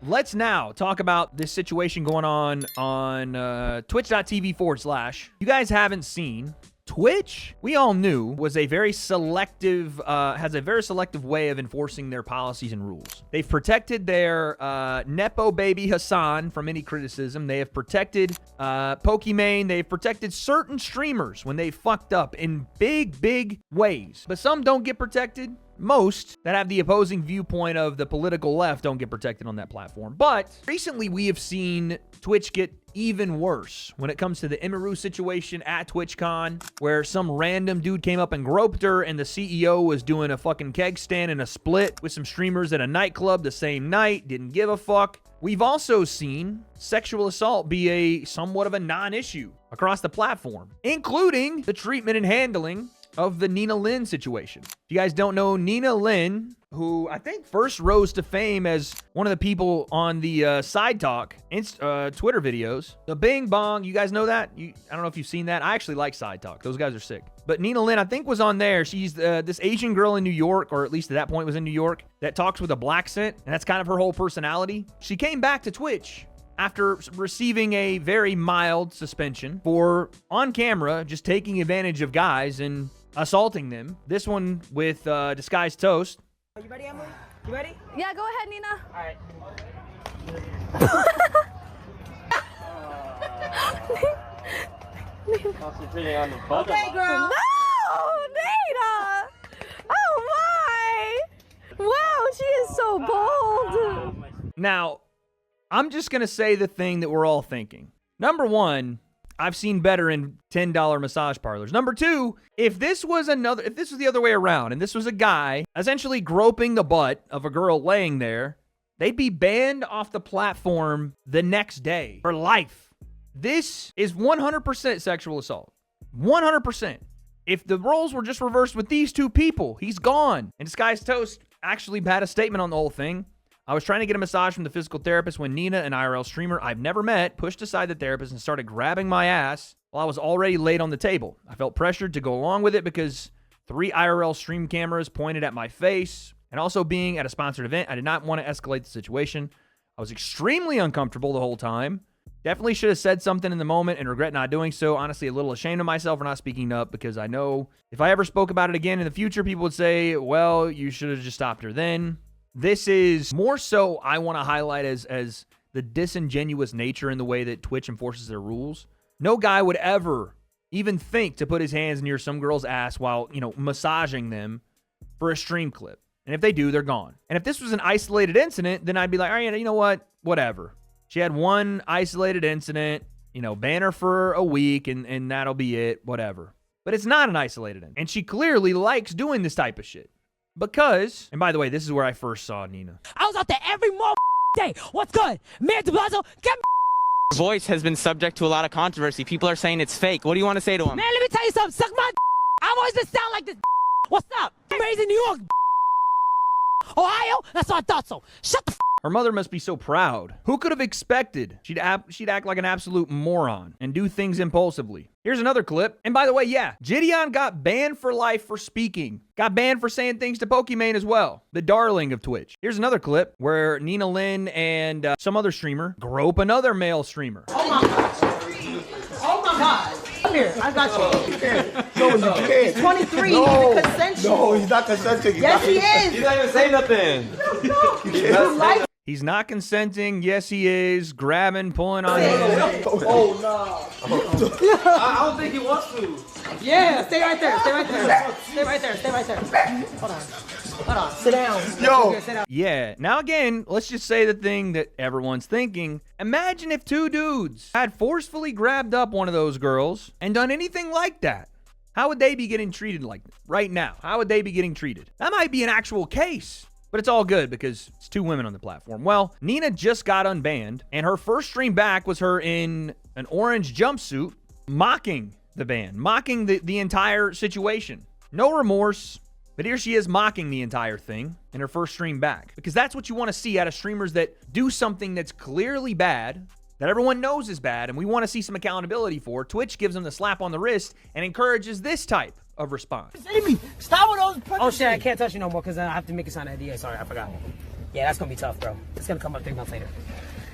let's now talk about this situation going on twitch.tv/. You guys haven't seen Twitch, we all knew, was a very selective, has a very selective way of enforcing their policies and rules. They've protected their Nepo baby Hassan from any criticism. They have protected Pokimane. They've protected certain streamers when they fucked up in big, big ways. But some don't get protected. Most that have the opposing viewpoint of the political left don't get protected on that platform. But recently we have seen Twitch get even worse when it comes to the Emiru situation at TwitchCon, where some random dude came up and groped her and the CEO was doing a fucking keg stand and a split with some streamers at a nightclub the same night, didn't give a fuck. We've also seen sexual assault be a somewhat of a non-issue across the platform, including the treatment and handling of the Nina Lynn situation. If you guys don't know, Nina Lynn, who I think first rose to fame as one of the people on the Side Talk Twitter videos. The Bing Bong, you guys know that? I don't know if you've seen that. I actually like Side Talk. Those guys are sick. But Nina Lynn, I think, was on there. She's this Asian girl in New York, or at least at that point was in New York, that talks with a black accent, and that's kind of her whole personality. She came back to Twitch after receiving a very mild suspension for, on camera, just taking advantage of guys and assaulting them. This one with Disguised Toast. Are you ready, Emily? You ready? Yeah, go ahead, Nina. All right. Okay, girl. No, Nina. Oh my. Wow, she is so bold. Now, I'm just going to say the thing that we're all thinking. Number one, I've seen better in $10 massage parlors. Number two, if this was the other way around and this was a guy essentially groping the butt of a girl laying there, they'd be banned off the platform the next day for life. This is 100% sexual assault. 100%. If the roles were just reversed with these two people, he's gone. And Disguised Toast actually had a statement on the whole thing. I was trying to get a massage from the physical therapist when Nina, an IRL streamer I've never met, pushed aside the therapist and started grabbing my ass while I was already laid on the table. I felt pressured to go along with it because 3 IRL stream cameras pointed at my face, and also being at a sponsored event, I did not want to escalate the situation. I was extremely uncomfortable the whole time. Definitely should have said something in the moment and regret not doing so. Honestly, a little ashamed of myself for not speaking up because I know if I ever spoke about it again in the future, people would say, well, you should have just stopped her then. This is more so I want to highlight as the disingenuous nature in the way that Twitch enforces their rules. No guy would ever even think to put his hands near some girl's ass while, massaging them for a stream clip. And if they do, they're gone. And if this was an isolated incident, then I'd be like, all right, you know what? Whatever. She had one isolated incident, ban her for a week and that'll be it, whatever. But it's not an isolated incident. And she clearly likes doing this type of shit. Because, and by the way, this is where I first saw Nina. I was out there every day. What's good? Mayor de Blasio, get voice has been subject to a lot of controversy. People are saying it's fake. What do you want to say to him? Man, let me tell you something. Suck my I've always been sound like this. What's up? I'm raised in New York. Ohio? That's what I thought so. Shut the Her mother must be so proud. Who could have expected she'd act like an absolute moron and do things impulsively? Here's another clip. And by the way, yeah, Gideon got banned for life for speaking. Got banned for saying things to Pokimane as well. The darling of Twitch. Here's another clip where Nina Lynn and some other streamer grope another male streamer. Oh my God. Oh my God. Come here. I got you. No, you can't. He's 23. No, He's consensual. No, he's not consenting. Yes, he is. He's not even saying nothing. You like He's not consenting. Yes, he is. Grabbing, pulling on him. Oh, no. I don't think he wants to. Yeah, stay right there. Stay right there. Stay right there. Stay right there. Hold on. Hold on. Sit down. Yo. Sit down. Yeah. Now, again, let's just say the thing that everyone's thinking. Imagine if 2 dudes had forcefully grabbed up one of those girls and done anything like that. How would they be getting treated like this right now? How would they be getting treated? That might be an actual case. But it's all good because it's 2 women on the platform. Well, Nina just got unbanned, and her first stream back was her in an orange jumpsuit mocking the ban, mocking the entire situation. No remorse, but here she is mocking the entire thing in her first stream back. Because that's what you want to see out of streamers that do something that's clearly bad, that everyone knows is bad, and we want to see some accountability for. Twitch gives them the slap on the wrist and encourages this type of response. Stop with those. Oh shit! I can't touch you no more because I have to make a sign of NDA. Sorry, I forgot. Yeah. Yeah, that's gonna be tough, bro. It's gonna come up 3 months later.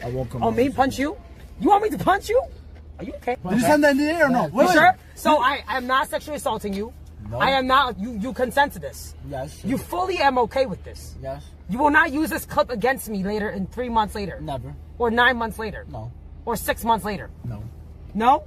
I won't come. Oh, me punch you? You want me to punch you? Are you okay? Did you send that in the air or no? You sure? So I am not sexually assaulting you. No. I am not. You consent to this. Yes. You fully am okay with this. Yes. You will not use this clip against me later in 3 months later. Never. Or 9 months later. No. Or 6 months later. No. No?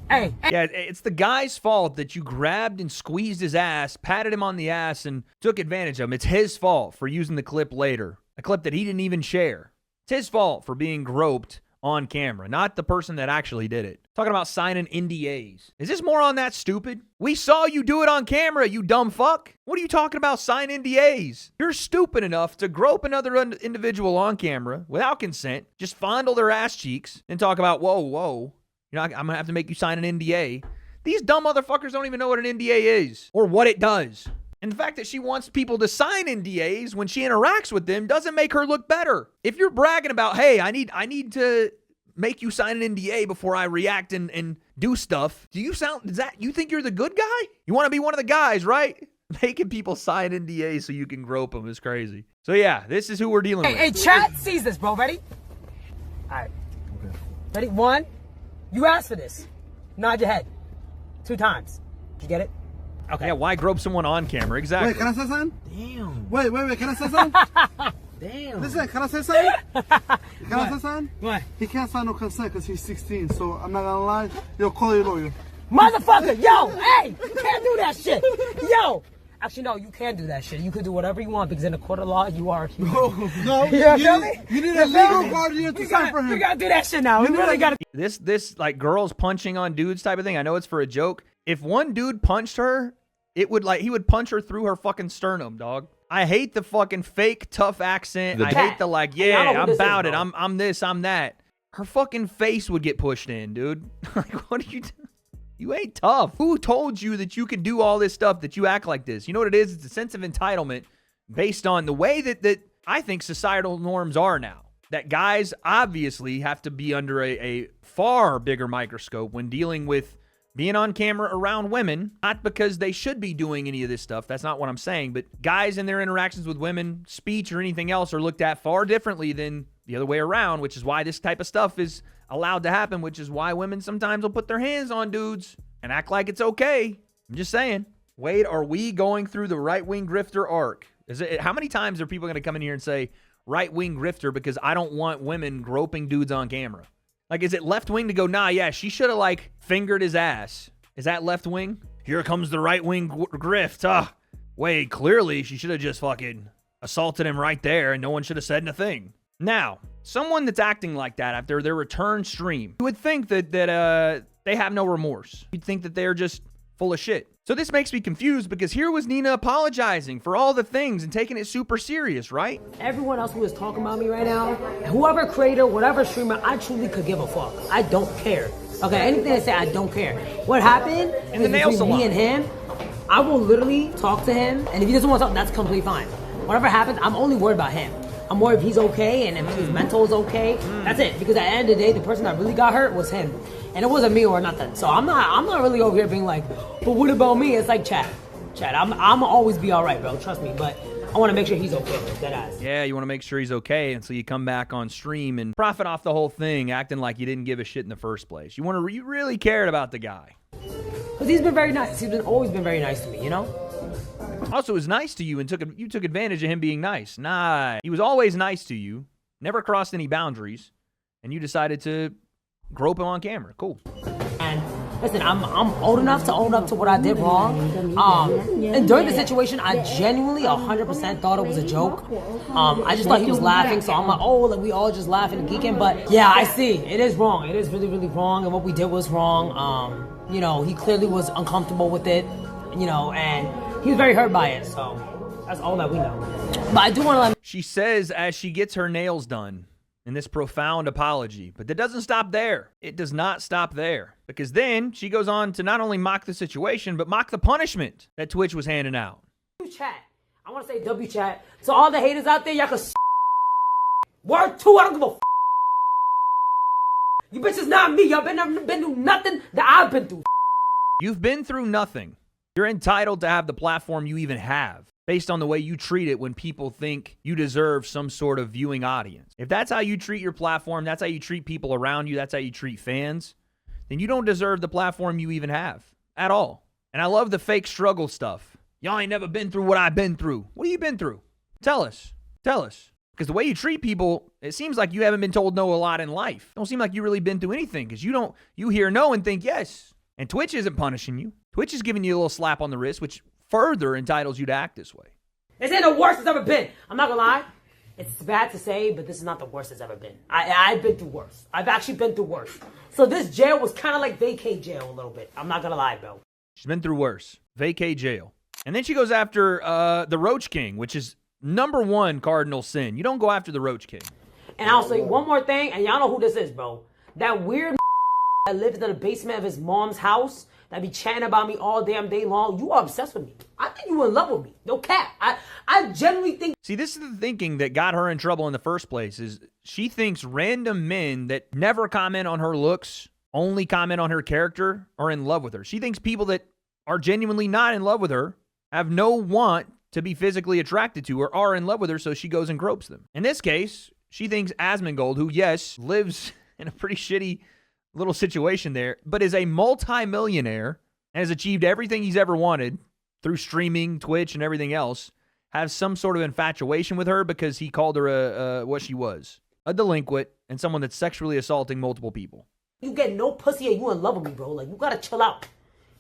Hey. Yeah, it's the guy's fault that you grabbed and squeezed his ass, patted him on the ass, and took advantage of him. It's his fault for using the clip later, a clip that he didn't even share. It's his fault for being groped on camera, not the person that actually did it. Talking about signing NDAs. Is this more on that stupid? We saw you do it on camera, you dumb fuck. What are you talking about signing NDAs? You're stupid enough to grope another individual on camera without consent, just fondle their ass cheeks, and talk about, whoa, I'm gonna have to make you sign an NDA. These dumb motherfuckers don't even know what an NDA is or what it does. And the fact that she wants people to sign NDAs when she interacts with them doesn't make her look better. If you're bragging about, hey, I need to make you sign an NDA before I react and do stuff, you think you're the good guy? You want to be one of the guys, right? Making people sign NDAs so you can grope them is crazy. So yeah, this is who we're dealing with. Hey, chat sees this, bro. Ready? All right. Okay. Ready? 1. You asked for this. Nod your head. 2 times. Did you get it? Okay. Yeah, why grope someone on camera? Exactly. Wait, can I say something? Damn. Wait, can I say something? Damn. Listen, can I say something? Can I say something? What? He can't sign no consent because he's 16, so I'm not gonna lie. Yo, call your lawyer. Motherfucker, yo, hey, you can't do that shit. Yo. Actually, no, you can do that shit. You can do whatever you want because in a court of law, you are human. No, you need a legal guardian to sign for him. We gotta do that shit now. We really gotta. This like girls punching on dudes type of thing. I know it's for a joke. If one dude punched her, he would punch her through her fucking sternum, dog. I hate the fucking fake tough accent. I hate the like, Hey, I know yeah, who I'm this is, about it. bro. I'm this, I'm that. Her fucking face would get pushed in, dude. Like, what are you doing? You ain't tough. Who told you that you could do all this stuff, that you act like this? You know what it is? It's a sense of entitlement based on the way that I think societal norms are now. That guys obviously have to be under a far bigger microscope when dealing with being on camera around women, not because they should be doing any of this stuff. That's not what I'm saying. But guys in their interactions with women, speech or anything else, are looked at far differently than the other way around, which is why this type of stuff is allowed to happen, which is why women sometimes will put their hands on dudes and act like it's okay. I'm just saying. Wade, are we going through the right-wing grifter arc? How many times are people going to come in here and say right-wing grifter because I don't want women groping dudes on camera? Like, is it left-wing to go, nah, yeah, she should have, like, fingered his ass? Is that left-wing? Here comes the right-wing grift. Wade, clearly she should have just fucking assaulted him right there and no one should have said nothing. Now, someone that's acting like that after their return stream, you would think that they have no remorse. You'd think that they're just full of shit. So this makes me confused because here was Nina apologizing for all the things and taking it super serious, right? Everyone else who is talking about me right now, whoever creator, whatever streamer, I truly could give a fuck. I don't care. Okay, anything they say, I don't care. What happened In the nail between salon. me and him, I will literally talk to him, and if he doesn't want to talk, that's completely fine. Whatever happens, I'm only worried about him. I'm worried if he's okay and if his mental is okay. That's it. Because at the end of the day, the person that really got hurt was him. And it wasn't me or nothing. So I'm not really over here being like, but what about me? It's like, Chad, I'm always be all right, bro. Trust me. But I want to make sure he's okay. That ass. Yeah, you want to make sure he's okay, and so you come back on stream and profit off the whole thing, acting like you didn't give a shit in the first place. You really cared about the guy. Because he's been very nice. He's always been very nice to me, you know? Also, was nice to you and you took advantage of him being nice. Nah, he was always nice to you, never crossed any boundaries, and you decided to grope him on camera. Cool. And listen, I'm old enough to own up to what I did wrong. And during the situation, I genuinely 100% thought it was a joke. I just thought he was laughing, so I'm like, oh, like we all just laughing and geeking. But yeah, I see. It is wrong. It is really, really wrong, and what we did was wrong. You know, he clearly was uncomfortable with it, you know, and he was very hurt by it, so that's all that we know. But I do want to let She says as she gets her nails done in this profound apology, but that doesn't stop there. It does not stop there, because then she goes on to not only mock the situation, but mock the punishment that Twitch was handing out. chat. I want to say W chat. So all the haters out there, y'all can word 2, I don't give a You bitches not me. Y'all been through nothing that I've been through. You've been through nothing. You're entitled to have the platform you even have. based on the way you treat it when people think you deserve some sort of viewing audience. If that's how you treat your platform, that's how you treat people around you, that's how you treat fans, then you don't deserve the platform you even have at all. And I love the fake struggle stuff. Y'all ain't never been through what I've been through. What have you been through? Tell us. Tell us. Because the way you treat people, it seems like you haven't been told no a lot in life. Don't seem like you really been through anything because you hear no and think yes. And Twitch isn't punishing you. Twitch is giving you a little slap on the wrist, which further entitles you to act this way. This ain't the worst it's ever been. I'm not gonna lie. It's bad to say, but this is not the worst it's ever been. I've been through worse. I've actually been through worse. So this jail was kind of like vacay jail a little bit. I'm not gonna lie, bro. She's been through worse. Vacay jail. And then she goes after the Roach King, which is number one cardinal sin. You don't go after the Roach King. And I'll say one more thing, and y'all know who this is, bro. That weird that lives in the basement of his mom's house that be chatting about me all damn day long. You are obsessed with me. I think you in love with me. No cap. I genuinely think. See, this is the thinking that got her in trouble in the first place, is she thinks random men that never comment on her looks, only comment on her character, are in love with her. She thinks people that are genuinely not in love with her have no want to be physically attracted to her, are in love with her, so she goes and gropes them. In this case, she thinks Asmongold, who, yes, lives in a pretty shitty little situation there, but is a multi-millionaire and has achieved everything he's ever wanted through streaming, Twitch, and everything else, has some sort of infatuation with her because he called her what she was, a delinquent and someone that's sexually assaulting multiple people. You get no pussy and you in love with me, bro. Like, you gotta chill out.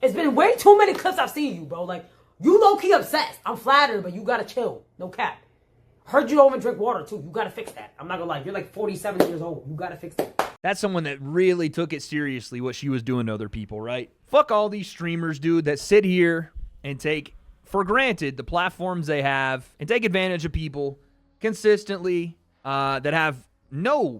It's been way too many clips I've seen you, bro. Like, you low-key obsessed. I'm flattered, but you gotta chill. No cap. Heard you over drink water, too. You gotta fix that. I'm not gonna lie. You're like 47 years old. You gotta fix that. That's someone that really took it seriously, what she was doing to other people, right? Fuck all these streamers, dude, that sit here and take for granted the platforms they have and take advantage of people consistently that have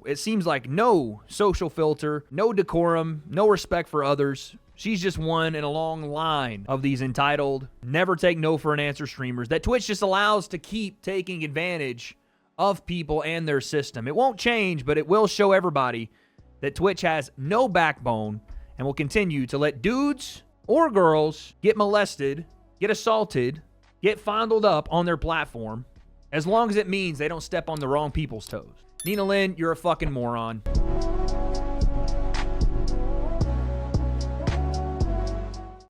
it seems like no social filter, no decorum, no respect for others. She's just one in a long line of these entitled, never take no for an answer streamers that Twitch just allows to keep taking advantage of people and their system. It won't change, but it will show everybody that Twitch has no backbone and will continue to let dudes or girls get molested, get assaulted, get fondled up on their platform, as long as it means they don't step on the wrong people's toes. Nina Lynn, you're a fucking moron.